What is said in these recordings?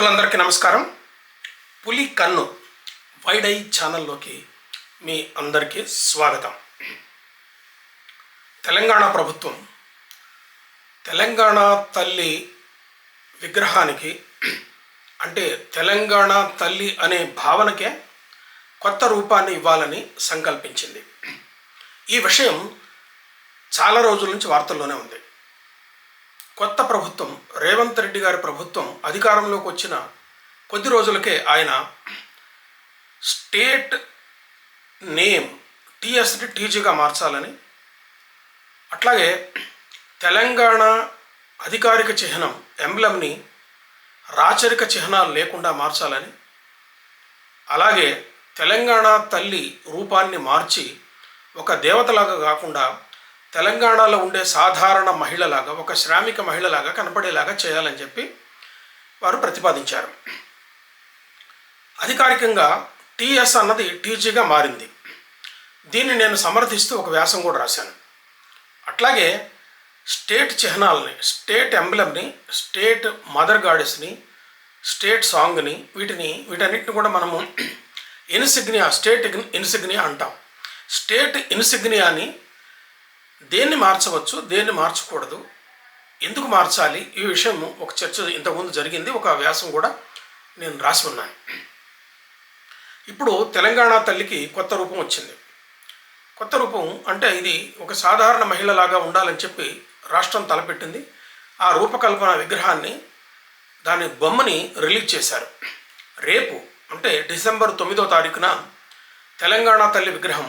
మిత్రులందరికీ నమస్కారం. పులి కన్ను వైడ్ ఐ ఛానల్లోకి మీ అందరికీ స్వాగతం. తెలంగాణ ప్రభుత్వం తెలంగాణ తల్లి విగ్రహానికి అంటే తెలంగాణ తల్లి అనే భావనకే కొత్త రూపాన్ని ఇవ్వాలని సంకల్పించింది. ఈ విషయం చాలా రోజుల నుంచి వార్తల్లోనే ఉంది. కొత్త ప్రభుత్వం రేవంత్ రెడ్డి గారి ప్రభుత్వం అధికారంలోకి వచ్చిన కొద్ది రోజులకే ఆయన స్టేట్ నేమ్ టీఎస్ని టీజీగా మార్చాలని, అట్లాగే తెలంగాణ అధికారిక చిహ్నం ఎంబ్లంని రాచరిక చిహ్నాలు లేకుండా మార్చాలని, అలాగే తెలంగాణ తల్లి రూపాన్ని మార్చి ఒక దేవతలాగా కాకుండా తెలంగాణలో ఉండే సాధారణ మహిళలాగా, ఒక శ్రామిక మహిళలాగా కనపడేలాగా చేయాలని చెప్పి వారు ప్రతిపాదించారు. అధికారికంగా టీఎస్ అన్నది టీజీగా మారింది. దీన్ని నేను సమర్థిస్తూ ఒక వ్యాసం కూడా రాశాను. అట్లాగే స్టేట్ చిహ్నాలని, స్టేట్ ఎంబ్లమ్ని, స్టేట్ మదర్ గాడెస్ని, స్టేట్ సాంగ్ని, వీటన్నిటిని కూడా మనము ఇన్సిగ్నియా, స్టేట్ ఇన్సిగ్నియా అంటాం. స్టేట్ ఇన్సిగ్నియాని దేన్ని మార్చవచ్చు, దేన్ని మార్చకూడదు, ఎందుకు మార్చాలి, ఈ విషయం ఒక చర్చ ఇంతకుముందు జరిగింది. ఒక వ్యాసం కూడా నేను రాసి ఉన్నాను. ఇప్పుడు తెలంగాణ తల్లికి కొత్త రూపం వచ్చింది. కొత్త రూపం అంటే ఇది ఒక సాధారణ మహిళలాగా ఉండాలని చెప్పి రాష్ట్రం తలపెట్టింది. ఆ రూపకల్పన విగ్రహాన్ని, దాని బొమ్మని రిలీజ్ చేశారు. రేపు అంటే డిసెంబర్ 9వ తారీఖున తెలంగాణ తల్లి విగ్రహం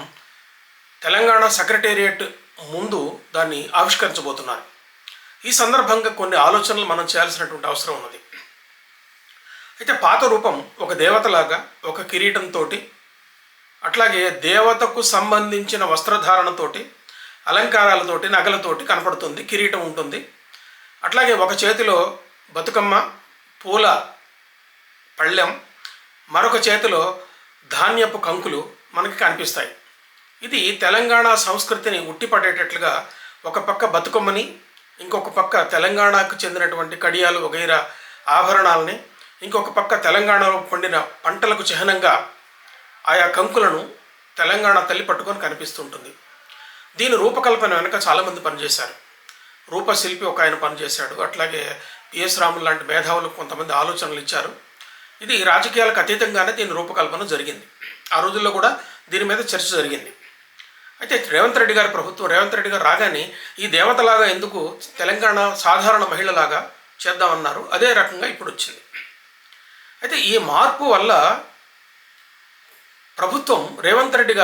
తెలంగాణ సెక్రటేరియట్ ముందు దాన్ని ఆవిష్కరించబోతున్నారు. ఈ సందర్భంగా కొన్ని ఆలోచనలు మనం చేయాల్సినటువంటి అవసరం ఉన్నది. అయితే పాత రూపం ఒక దేవతలాగా, ఒక కిరీటంతో, అట్లాగే దేవతకు సంబంధించిన వస్త్రధారణతోటి, అలంకారాలతోటి, నగలతోటి కనపడుతుంది. కిరీటం ఉంటుంది. అట్లాగే ఒక చేతిలో బతుకమ్మ పూల పళ్ళెం, మరొక చేతిలో ధాన్యపు కంకులు మనకి కనిపిస్తాయి. ఇది తెలంగాణ సంస్కృతిని ఉట్టిపడేటట్లుగా ఒక పక్క బతుకమ్మని, ఇంకొక పక్క తెలంగాణకు చెందినటువంటి కడియాలు వగైరా ఆభరణాలని, ఇంకొక పక్క తెలంగాణలో పండిన పంటలకు చిహ్నంగా ఆయా కంకులను తెలంగాణ తల్లి పట్టుకొని కనిపిస్తుంటుంది. దీని రూపకల్పన వెనుక చాలామంది పనిచేశారు. రూపశిల్పి ఒక ఆయన పనిచేశాడు. అట్లాగే పిఎస్ రాములు లాంటి మేధావులు కొంతమంది ఆలోచనలు ఇచ్చారు. ఇది రాజకీయాలకు అతీతంగానే దీని రూపకల్పన జరిగింది. ఆ రోజుల్లో కూడా దీని మీద చర్చ జరిగింది. అయితే రేవంత్ రెడ్డి గారు రాగానే ఈ దేవతలాగా ఎందుకు తెలంగాణ సాధారణ మహిళలాగా చేద్దామన్నారు. అదే రకంగా ఇప్పుడు వచ్చింది. అయితే ఈ మార్పు వల్ల ప్రభుత్వం రేవంత్ రెడ్డి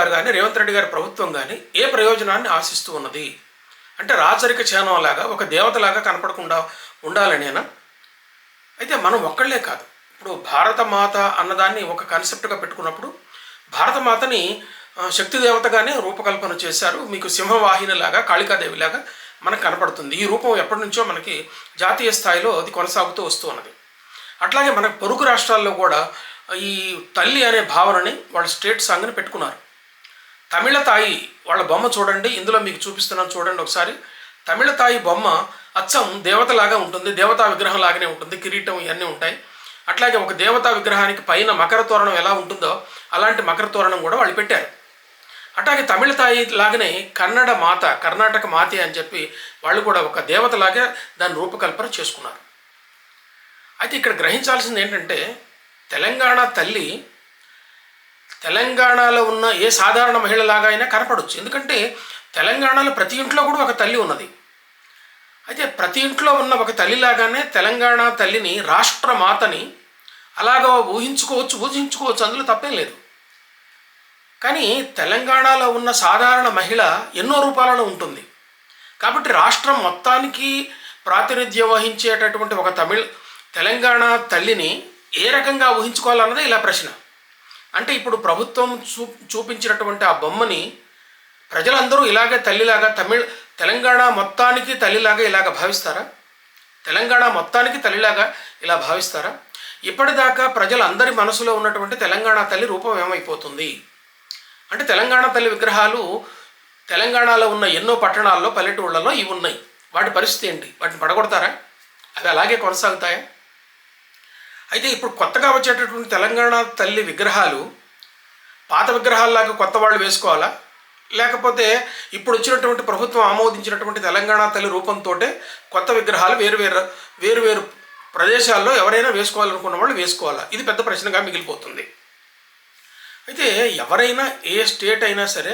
గారి ప్రభుత్వం కానీ ఏ ప్రయోజనాన్ని ఆశిస్తూ ఉన్నది అంటే రాచరిక చిహ్నంలాగా, ఒక దేవతలాగా కనపడకుండా ఉండాలనేనా? అయితే మనం ఒక్కళ్ళే కాదు. ఇప్పుడు భారతమాత అన్నదాన్ని ఒక కాన్సెప్ట్గా పెట్టుకున్నప్పుడు భారతమాతని శక్తి దేవతగానే రూపకల్పన చేశారు. మీకు సింహవాహినిలాగా, కాళికాదేవిలాగా మనకు కనపడుతుంది. ఈ రూపం ఎప్పటి నుంచో మనకి జాతీయ స్థాయిలో అది కొనసాగుతూ వస్తూ ఉన్నది. అట్లాగే మనకు పొరుగు రాష్ట్రాల్లో కూడా ఈ తల్లి అనే భావనని వాళ్ళ స్టేట్ సాంగ్ని పెట్టుకున్నారు. తమిళ తాయి వాళ్ళ బొమ్మ చూడండి, ఇందులో మీకు చూపిస్తున్నాను చూడండి ఒకసారి. తమిళ తాయి బొమ్మ అచ్చం దేవతలాగా ఉంటుంది, దేవతా విగ్రహం లాగానే ఉంటుంది, కిరీటం ఇవన్నీ ఉంటాయి. అట్లాగే ఒక దేవతా విగ్రహానికి పైన మకర తోరణం ఎలా ఉంటుందో అలాంటి మకర తోరణం కూడా వాళ్ళు పెట్టారు. అట్లాగే తమిళ తాయి లాగానే కర్ణాటక మాతే అని చెప్పి వాళ్ళు కూడా ఒక దేవతలాగా దాని రూపకల్పన చేసుకున్నారు. అయితే ఇక్కడ గ్రహించాల్సింది ఏంటంటే తెలంగాణ తల్లి తెలంగాణలో ఉన్న ఏ సాధారణ మహిళలాగా అయినా కనపడవచ్చు. ఎందుకంటే తెలంగాణలో ప్రతి ఇంట్లో కూడా ఒక తల్లి ఉన్నది. అయితే ప్రతి ఇంట్లో ఉన్న ఒక తల్లిలాగానే తెలంగాణ తల్లిని, రాష్ట్రమాతని అలాగా ఊహించుకోవచ్చు, అందులో తప్పేం లేదు. కానీ తెలంగాణలో ఉన్న సాధారణ మహిళ ఎన్నో రూపాలలో ఉంటుంది. కాబట్టి రాష్ట్రం మొత్తానికి ప్రాతినిధ్యం వహించేటటువంటి ఒక తెలంగాణ తల్లిని ఏ రకంగా ఊహించుకోవాలన్నదే ఇలా ప్రశ్న. అంటే ఇప్పుడు ప్రభుత్వం చూపించినటువంటి ఆ బొమ్మని ప్రజలందరూ ఇలాగే తల్లిలాగా, తెలంగాణ మొత్తానికి తల్లిలాగా ఇలాగ భావిస్తారా? తెలంగాణ మొత్తానికి తల్లిలాగా ఇలా భావిస్తారా? ఇప్పటిదాకా ప్రజలందరి మనసులో ఉన్నటువంటి తెలంగాణ తల్లి రూపం ఏమైపోతుంది అంటే తెలంగాణ తల్లి విగ్రహాలు తెలంగాణలో ఉన్న ఎన్నో పట్టణాల్లో, పల్లెటూళ్ళలో ఇవి ఉన్నాయి. వాటి పరిస్థితి ఏంటి? వాటిని పడగొడతారా? అవి అలాగే కొనసాగుతాయా? అయితే ఇప్పుడు కొత్తగా వచ్చేటటువంటి తెలంగాణ తల్లి విగ్రహాలు పాత విగ్రహాల్లాగా కొత్త వాళ్ళు వేసుకోవాలా, లేకపోతే ఇప్పుడు వచ్చినటువంటి ప్రభుత్వం ఆమోదించినటువంటి తెలంగాణ తల్లి రూపంతో కొత్త విగ్రహాలు వేరు వేరు ప్రదేశాల్లో ఎవరైనా వేసుకోవాలనుకున్న వాళ్ళు వేసుకోవాలా? ఇది పెద్ద ప్రశ్నగా మిగిలిపోతుంది. అయితే ఎవరైనా ఏ స్టేట్ అయినా సరే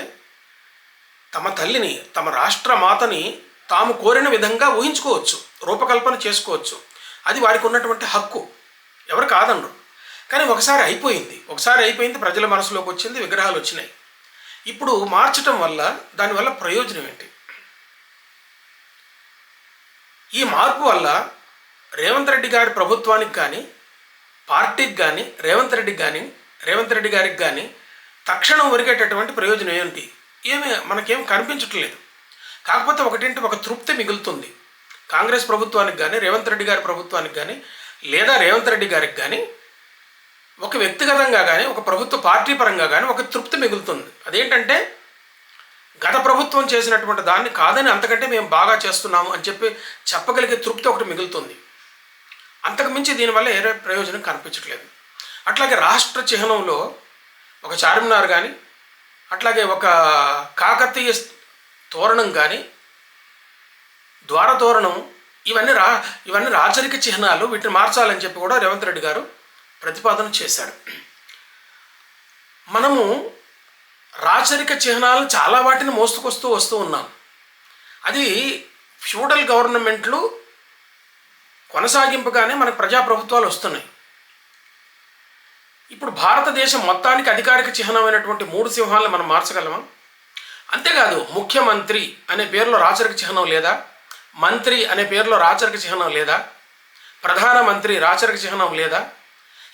తమ తల్లిని, తమ రాష్ట్ర మాతని తాము కోరిన విధంగా ఊహించుకోవచ్చు, రూపకల్పన చేసుకోవచ్చు. అది వారికి ఉన్నటువంటి హక్కు, ఎవరు కాదనరు. కానీ ఒకసారి అయిపోయింది, ప్రజల మనసులోకి వచ్చింది, విగ్రహాలు వచ్చినాయి. ఇప్పుడు మార్చటం వల్ల దానివల్ల ప్రయోజనం ఏంటి? ఈ మార్పు వల్ల రేవంత్ రెడ్డి గారి ప్రభుత్వానికి కానీ, పార్టీకి కానీ, రేవంత్ రెడ్డి గారికి కానీ తక్షణం ఒరిగేటటువంటి ప్రయోజనం ఏంటి? మనకేం కనిపించట్లేదు. కాకపోతే ఒక తృప్తి మిగులుతుంది. కాంగ్రెస్ ప్రభుత్వానికి కానీ, రేవంత్ రెడ్డి గారి ప్రభుత్వానికి కానీ, లేదా రేవంత్ రెడ్డి గారికి కానీ ఒక వ్యక్తిగతంగా కానీ, ఒక ప్రభుత్వ పార్టీ పరంగా కానీ ఒక తృప్తి మిగులుతుంది. అదేంటంటే గత ప్రభుత్వం చేసినటువంటి దాన్ని కాదని అంతకంటే మేము బాగా చేస్తున్నాము అని చెప్పగలిగే తృప్తి ఒకటి మిగులుతుంది. అంతకుమించి దీనివల్ల ఏ ప్రయోజనం కనిపించట్లేదు. అట్లాగే రాష్ట్ర చిహ్నంలో ఒక చార్మినార్ కానీ, అట్లాగే ఒక కాకతీయ తోరణం కానీ, ద్వారతోరణం, ఇవన్నీ రాచరిక చిహ్నాలు, వీటిని మార్చాలని చెప్పి కూడా రేవంత్ రెడ్డి గారు ప్రతిపాదన చేశారు. మనము రాచరిక చిహ్నాలను చాలా వాటిని వస్తూ ఉన్నాం. అది ఫ్యూడల్ గవర్నమెంట్లు కొనసాగింపుగానే మనకు ప్రజాప్రభుత్వాలు వస్తున్నాయి. ఇప్పుడు భారతదేశం మొత్తానికి అధికారిక చిహ్నమైనటువంటి 3 సింహాలను మనం మార్చగలమా? అంతేకాదు, ముఖ్యమంత్రి అనే పేరులో రాచరిక చిహ్నం లేదా? మంత్రి అనే పేరులో రాచరిక చిహ్నం లేదా? ప్రధానమంత్రి రాచరిక చిహ్నం లేదా?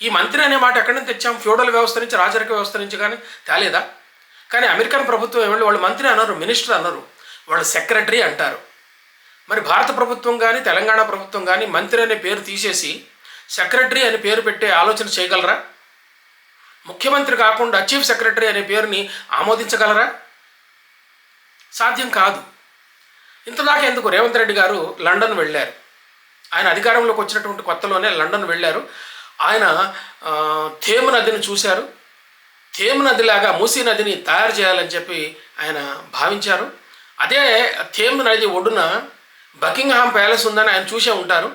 ఈ మంత్రి అనే మాట ఎక్కడి నుంచి తెచ్చాం? ఫ్యూడల్ వ్యవస్థ నుంచి, రాచరిక వ్యవస్థ నుంచి కానీ తేలేదా? కానీ అమెరికన్ ప్రభుత్వం ఏమంటే వాళ్ళు మంత్రి అనరు, మినిస్టర్ అనరు, వాళ్ళు సెక్రటరీ అంటారు. మరి భారత ప్రభుత్వం కానీ, తెలంగాణ ప్రభుత్వం కానీ మంత్రి అనే పేరు తీసేసి సెక్రటరీ అనే పేరు పెట్టే ఆలోచన చేయగలరా? ముఖ్యమంత్రి కాకుండా చీఫ్ సెక్రటరీ అనే పేరుని ఆమోదించగలరా? సాధ్యం కాదు. ఇంతదాకా ఎందుకు? రేవంత్ రెడ్డి గారు లండన్ వెళ్ళారు. ఆయన అధికారంలోకి వచ్చినటువంటి కొత్తలోనే లండన్ వెళ్ళారు. ఆయన థేమ్ నదిని చూశారు. థేమ్ నదిలాగా మూసీ నదిని తయారు చేయాలని చెప్పి ఆయన భావించారు. అదే థేమ్ నది ఒడ్డున బకింగ్హామ్ ప్యాలెస్ ఉందని ఆయన చూసే ఉంటారు.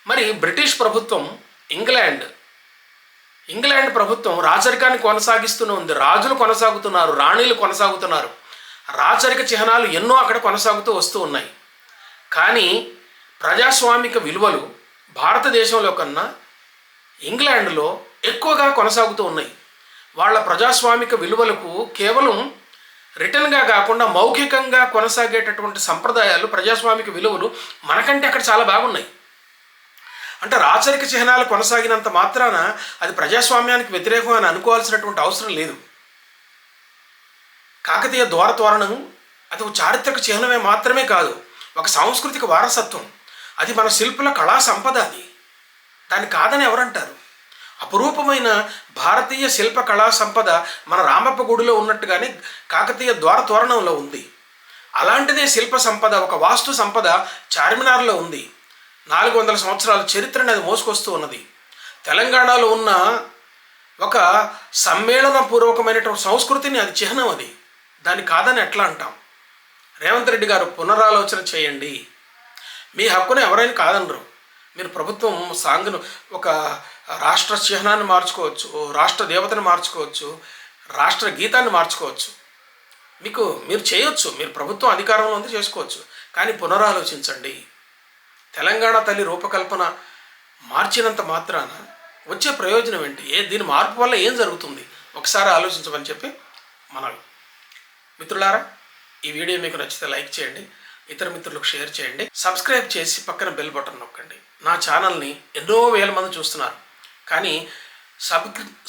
మరి బ్రిటిష్ ప్రభుత్వం, ఇంగ్లాండ్ ప్రభుత్వం రాచరికాన్ని కొనసాగిస్తూనే ఉంది. రాజులు కొనసాగుతున్నారు, రాణీలు కొనసాగుతున్నారు, రాచరిక చిహ్నాలు ఎన్నో అక్కడ కొనసాగుతూ వస్తూ ఉన్నాయి. కానీ ప్రజాస్వామిక విలువలు భారతదేశంలో కన్నా ఇంగ్లాండ్లో ఎక్కువగా కొనసాగుతూ ఉన్నాయి. వాళ్ళ ప్రజాస్వామిక విలువలకు కేవలం రిటర్న్గా కాకుండా మౌఖికంగా కొనసాగేటటువంటి సంప్రదాయాలు, ప్రజాస్వామిక విలువలు మనకంటే అక్కడ చాలా బాగున్నాయి. అంటే రాచరిక చిహ్నాలు కొనసాగినంత మాత్రాన అది ప్రజాస్వామ్యానికి వ్యతిరేకం అని అనుకోవాల్సినటువంటి అవసరం లేదు. కాకతీయ ద్వారతోరణం అది ఒక చారిత్రక చిహ్నమే మాత్రమే కాదు, ఒక సాంస్కృతిక వారసత్వం. అది మన శిల్పుల కళా సంపద. దాన్ని కాదని ఎవరంటారు? అపురూపమైన భారతీయ శిల్ప కళా సంపద మన రామప్ప గుడిలో ఉన్నట్టుగానే కాకతీయ ద్వారతోరణంలో ఉంది. అలాంటిదే శిల్ప సంపద, ఒక వాస్తు సంపద చార్మినార్లో ఉంది. 400 సంవత్సరాల చరిత్రని అది మోసుకొస్తూ ఉన్నది. తెలంగాణలో ఉన్న ఒక సమ్మేళన పూర్వకమైనటువంటి సంస్కృతిని అది చిహ్నం. అది దాన్ని కాదని ఎట్లా అంటాం? రేవంత్ రెడ్డి గారు పునరాలోచన చేయండి. మీ హక్కును ఎవరైనా కాదనరు. మీరు ప్రభుత్వం సాంగ్ను, ఒక రాష్ట్ర చిహ్నాన్ని మార్చుకోవచ్చు, రాష్ట్ర దేవతను మార్చుకోవచ్చు, రాష్ట్ర గీతాన్ని మార్చుకోవచ్చు, మీరు చేయొచ్చు. మీరు ప్రభుత్వం అధికారంలో ఉంది, చేసుకోవచ్చు. కానీ పునరాలోచించండి. తెలంగాణ తల్లి రూపకల్పన మార్చినంత మాత్రాన వచ్చే ప్రయోజనం ఏంటి? దీని మార్పు వల్ల ఏం జరుగుతుంది? ఒకసారి ఆలోచించమని చెప్పి మనవి. మిత్రులారా, ఈ వీడియో మీకు నచ్చితే లైక్ చేయండి, ఇతర మిత్రులకు షేర్ చేయండి, సబ్స్క్రైబ్ చేసి పక్కన బెల్ బటన్ నొక్కండి. నా ఛానల్ని ఎన్నో వేల మంది చూస్తున్నారు, కానీ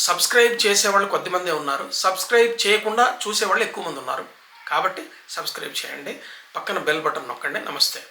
సబ్స్క్రైబ్ చేసేవాళ్ళు కొద్దిమందే ఉన్నారు, సబ్స్క్రైబ్ చేయకుండా చూసేవాళ్ళు ఎక్కువ మంది ఉన్నారు. కాబట్టి సబ్స్క్రైబ్ చేయండి, పక్కన బెల్ బటన్ నొక్కండి. నమస్తే.